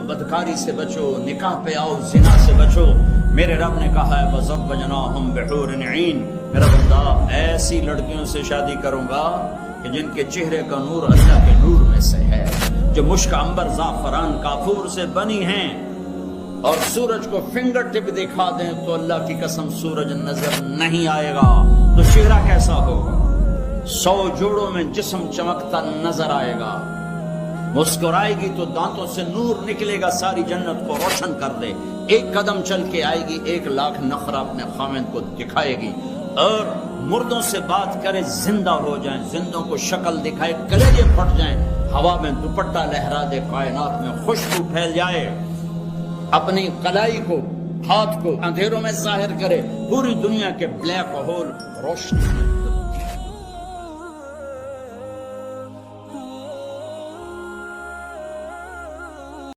بدکاری سے بچو، نکاح پہ آؤ، زنا سے بچو۔ میرے رب نے کہا ہے وَزَوَّجْنَاهُمْ بِحُورٍ عِينٍ، میرا بندہ ایسی لڑکیوں سے شادی کروں گا کہ جن کے چہرے کا نور اللہ کے نور میں سے ہے، جو مشک عنبر زعفران کافور سے بنی ہیں، اور سورج کو فنگر ٹپ دکھا دیں تو اللہ کی قسم سورج نظر نہیں آئے گا، تو چہرہ کیسا ہوگا؟ 100 جوڑوں میں جسم چمکتا نظر آئے گا، مسکرائے گی تو دانتوں سے نور نکلے گا، ساری جنت کو روشن کر دے، ایک قدم چل کے آئے گی 1,00,000 نخرہ اپنے خاوند کو دکھائے گی، اور مردوں سے بات کرے زندہ ہو جائیں، زندوں کو شکل دکھائے کلیجے پھٹ جائیں، ہوا میں دوپٹہ لہرا دے، کائنات میں خوشبو پھیل جائے، اپنی کلائی کو، ہاتھ کو اندھیروں میں ظاہر کرے، پوری دنیا کے بلیک ہول روشنی